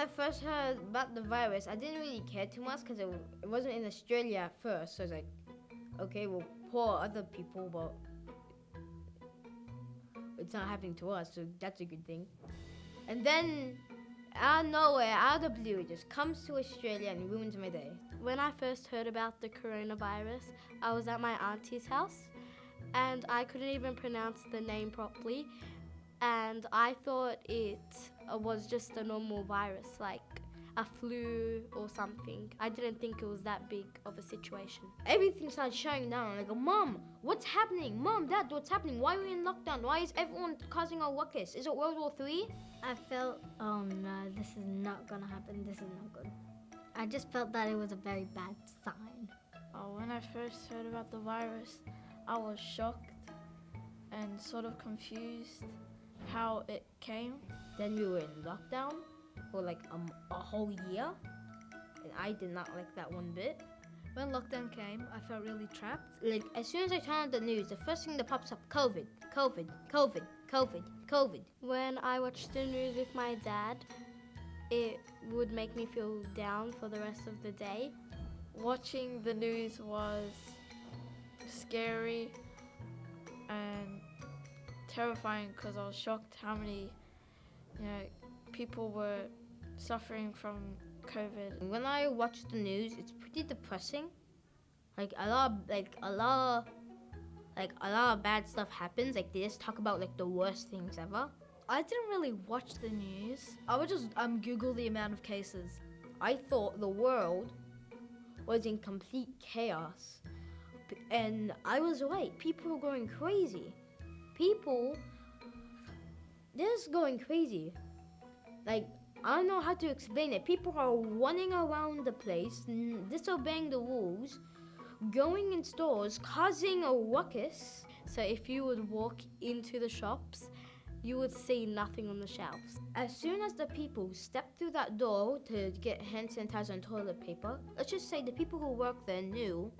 I first heard about the virus, I didn't really care too much because it wasn't in Australia at first. So I was like, okay, well, poor other people, but it's not happening to us, so that's a good thing. And then, out of nowhere, out of the blue, it just comes to Australia and ruins my day. When I first heard about the coronavirus, I was at my auntie's house and I couldn't even pronounce the name properly. And I thought it was just a normal virus, like a flu or something. I didn't think it was that big of a situation. Everything started shutting down. I go, Mom, what's happening? Mom, Dad, what's happening? Why are we in lockdown? Why is everyone causing a ruckus? Is it World War III? I felt, oh no, this is not gonna happen. This is not good. I just felt that it was a very bad sign. When I first heard about the virus, I was shocked and sort of confused how it came. Then we were in lockdown for like a whole year, and I did not like that one bit. When lockdown came, I felt really trapped. Like, as soon as I turn on the news, the first thing that pops up, COVID, COVID, COVID, COVID, COVID. When I watched the news with my dad, it would make me feel down for the rest of the day. Watching the news was scary and terrifying because I was shocked how many, people were suffering from COVID. When I watch the news, it's pretty depressing. Like a lot of bad stuff happens. Like they just talk about like the worst things ever. I didn't really watch the news. I would just Google the amount of cases. I thought the world was in complete chaos, and I was right. People were going crazy. They're just going crazy. Like, I don't know how to explain it. People are running around the place, disobeying the rules, going in stores, causing a ruckus. So if you would walk into the shops, you would see nothing on the shelves. As soon as the people step through that door to get hand sanitizer and toilet paper, let's just say the people who work there knew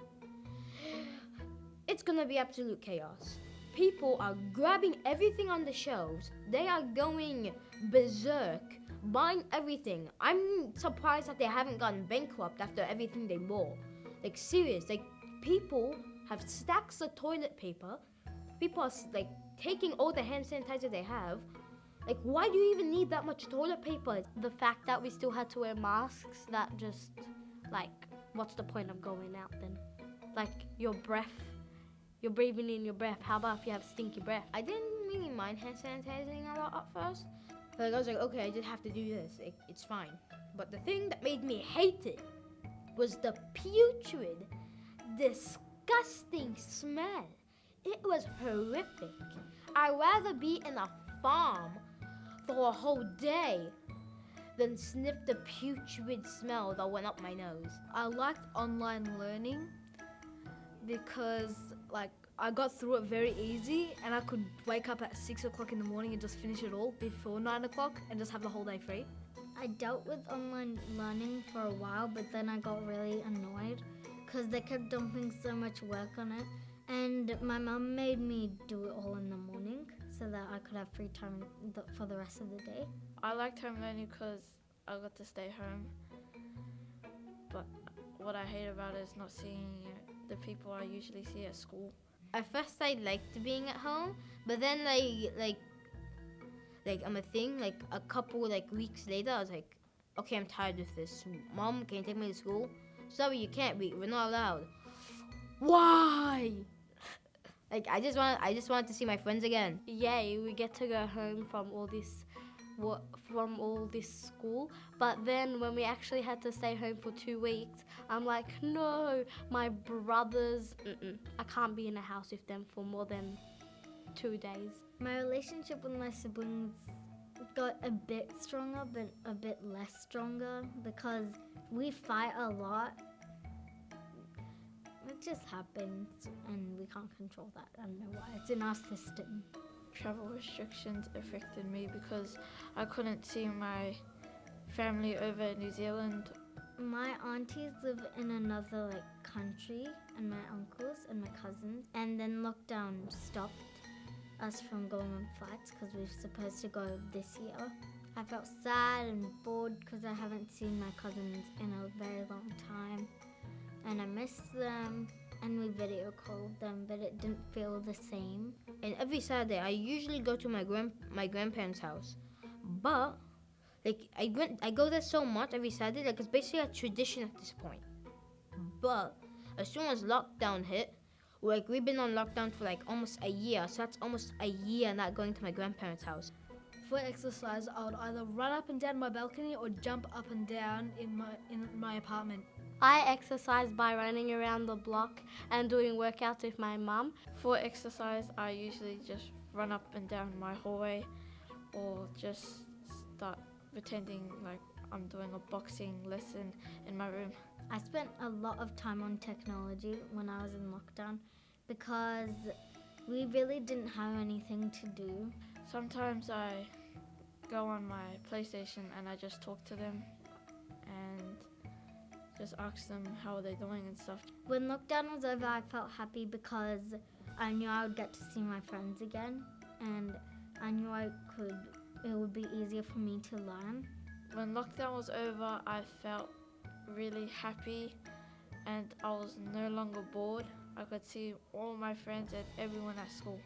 it's gonna be absolute chaos. People are grabbing everything on the shelves. They are going berserk, buying everything. I'm surprised that they haven't gone bankrupt after everything they bought. Like, serious. Like, people have stacks of toilet paper. People are like taking all the hand sanitizer they have. Like, why do you even need that much toilet paper? The fact that we still had to wear masks, that just, like, what's the point of going out then? Like, your breath, you're breathing in your breath. How about if you have stinky breath? I didn't really mind hand sanitizing a lot at first. Like, I was like, okay, I just have to do this. It's fine. But the thing that made me hate it was the putrid, disgusting smell. It was horrific. I'd rather be in a farm for a whole day than sniff the putrid smell that went up my nose. I liked online learning because, like, I got through it very easy and I could wake up at 6 o'clock in the morning and just finish it all before 9 o'clock and just have the whole day free. I dealt with online learning for a while, but then I got really annoyed because they kept dumping so much work on it. And my mum made me do it all in the morning so that I could have free time for the rest of the day. I liked home learning because I got to stay home. But what I hate about it is not seeing the people I usually see at school. At first I liked being at home, but then like I'm a thing, like a couple weeks later I was like, okay, I'm tired of this. Mom, can you take me to school? Sorry, you can't, we're not allowed. Why? Like I just wanted to see my friends again. Yay, we get to go home from all this school. But then when we actually had to stay home for 2 weeks, I'm like, no, my brothers, I can't be in a house with them for more than 2 days. My relationship with my siblings got a bit stronger, but a bit less stronger because we fight a lot. It just happens and we can't control that. I don't know why. It's in our system. Travel restrictions affected me because I couldn't see my family over in New Zealand. My aunties live in another country, and my uncles and my cousins, and then lockdown stopped us from going on flights because we were supposed to go this year. I felt sad and bored because I haven't seen my cousins in a very long time. And I missed them, and we video called them, but it didn't feel the same. And every Saturday, I usually go to my grandparents' house. But like I go there so much every Saturday, like it's basically a tradition at this point. But as soon as lockdown hit, like we've been on lockdown for like almost a year, so that's almost a year not going to my grandparents' house. For exercise, I would either run up and down my balcony or jump up and down in my apartment. I exercise by running around the block and doing workouts with my mum. For exercise, I usually just run up and down my hallway or just start pretending like I'm doing a boxing lesson in my room. I spent a lot of time on technology when I was in lockdown because we really didn't have anything to do. Sometimes I go on my PlayStation and I just talk to them and just ask them how are they doing and stuff. When lockdown was over, I felt happy because I knew I would get to see my friends again, and I knew it would be easier for me to learn. When lockdown was over, I felt really happy and I was no longer bored. I could see all my friends and everyone at school.